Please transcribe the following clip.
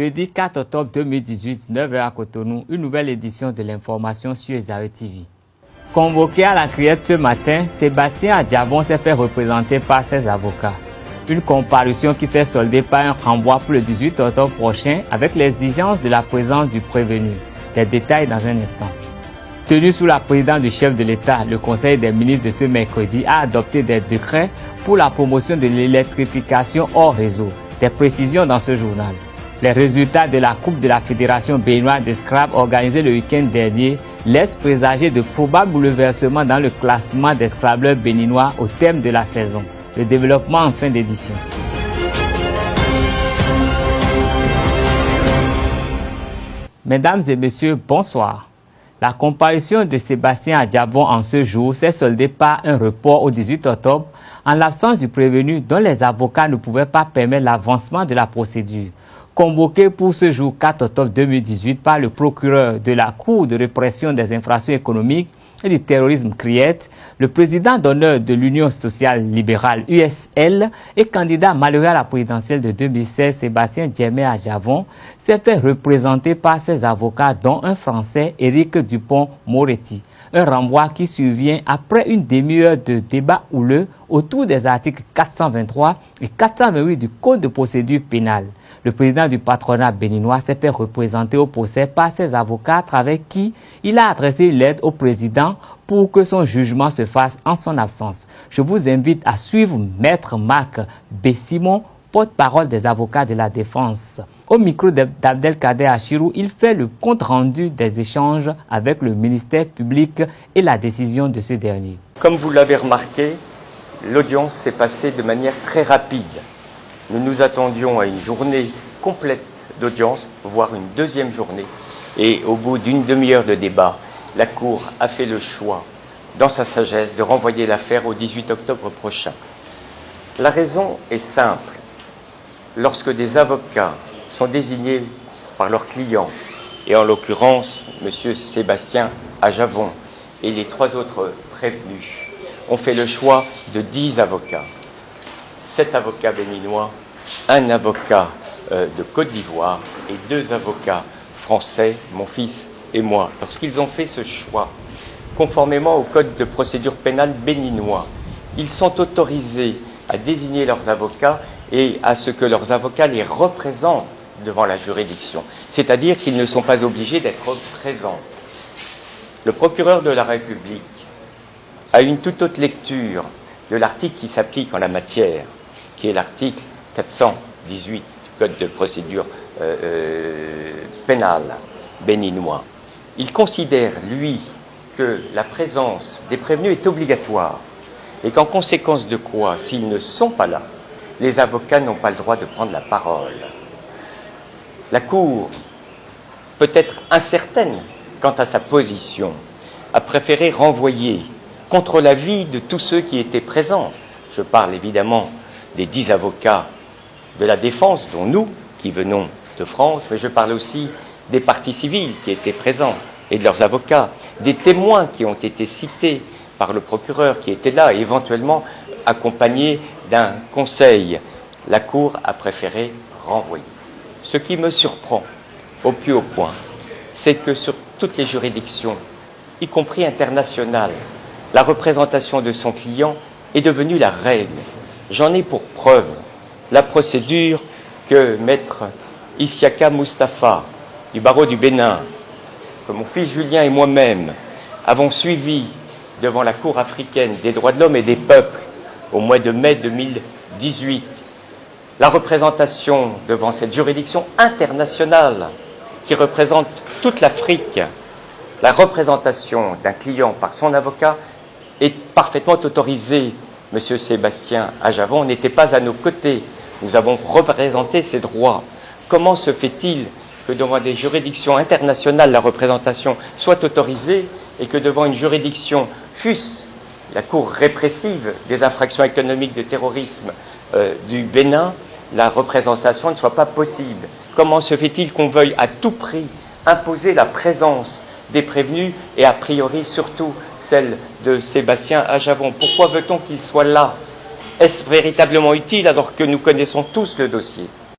Jeudi 4 octobre 2018, 9h à Cotonou, une nouvelle édition de l'information sur Esaü TV. Convoqué à la criette ce matin, Sébastien Adjabon s'est fait représenter par ses avocats. Une comparution qui s'est soldée par un renvoi pour le 18 octobre prochain avec l'exigence de la présence du prévenu. Les détails dans un instant. Tenu sous la présidence du chef de l'État, le Conseil des ministres de ce mercredi a adopté des décrets pour la promotion de l'électrification hors réseau. Des précisions dans ce journal. Les résultats de la Coupe de la Fédération béninoise de Scrabble organisée le week-end dernier laissent présager de probables bouleversements dans le classement des Scrabbleurs béninois au terme de la saison. Le développement en fin d'édition. Mesdames et messieurs, bonsoir. La comparution de Sébastien Adjabon en ce jour s'est soldée par un report au 18 octobre en l'absence du prévenu dont les avocats ne pouvaient pas permettre l'avancement de la procédure. Convoqué pour ce jour 4 octobre 2018 par le procureur de la Cour de répression des infractions économiques et du terrorisme CRIET, le président d'honneur de l'Union sociale libérale USL et candidat malheureux à la présidentielle de 2016, Sébastien Djemé Adjabon, s'est fait représenter par ses avocats dont un Français, Éric Dupont-Moretti. Un renvoi qui survient après une demi-heure de débat houleux autour des articles 423 et 428 du Code de procédure pénale. Le président du patronat béninois s'est fait représenter au procès par ses avocats à travers qui il a adressé une lettre au président pour que son jugement se fasse en son absence. Je vous invite à suivre Maître Marc Bessimon, porte-parole des avocats de la défense. Au micro d'Abdelkader Achirou, il fait le compte-rendu des échanges avec le ministère public et la décision de ce dernier. Comme vous l'avez remarqué, l'audience s'est passée de manière très rapide. Nous nous attendions à une journée complète d'audience, voire une deuxième journée. Et au bout d'une demi-heure de débat, la Cour a fait le choix, dans sa sagesse, de renvoyer l'affaire au 18 octobre prochain. La raison est simple. Lorsque des avocats sont désignés par leurs clients, et en l'occurrence M. Sébastien Adjabon et les 3 autres prévenus, ont fait le choix de 10 avocats. 7 avocats béninois, un avocat de Côte d'Ivoire et 2 avocats français, mon fils et moi. Lorsqu'ils ont fait ce choix, conformément au Code de procédure pénale béninois, ils sont autorisés à désigner leurs avocats et à ce que leurs avocats les représentent devant la juridiction. C'est-à-dire qu'ils ne sont pas obligés d'être présents. Le procureur de la République a une toute autre lecture de l'article qui s'applique en la matière, qui est l'article 418 du Code de procédure pénale béninois. Il considère, lui, que la présence des prévenus est obligatoire et qu'en conséquence de quoi, s'ils ne sont pas là, les avocats n'ont pas le droit de prendre la parole. La Cour, peut-être incertaine quant à sa position, a préféré renvoyer contre l'avis de tous ceux qui étaient présents. Je parle évidemment des 10 avocats de la défense, dont nous, qui venons de France, mais je parle aussi des parties civiles qui étaient présents et de leurs avocats, des témoins qui ont été cités par le procureur qui était là, et éventuellement accompagnés d'un conseil. La Cour a préféré renvoyer. Ce qui me surprend au plus haut point, c'est que sur toutes les juridictions, y compris internationales, la représentation de son client est devenue la règle. J'en ai pour preuve la procédure que maître Issiaka Moustapha du barreau du Bénin, que mon fils Julien et moi-même avons suivi devant la Cour africaine des droits de l'homme et des peuples au mois de mai 2018, la représentation devant cette juridiction internationale qui représente toute l'Afrique, la représentation d'un client par son avocat est parfaitement autorisée. Monsieur Sébastien Adjabon n'était pas à nos côtés. Nous avons représenté ses droits. Comment se fait-il que devant des juridictions internationales, la représentation soit autorisée et que devant une juridiction, fût-ce la Cour répressive des infractions économiques de terrorisme du Bénin, la représentation ne soit pas possible? Comment se fait-il qu'on veuille à tout prix imposer la présence des prévenus et a priori surtout celle de Sébastien Adjabon? Pourquoi veut-on qu'il soit là? Est-ce véritablement utile alors que nous connaissons tous le dossier?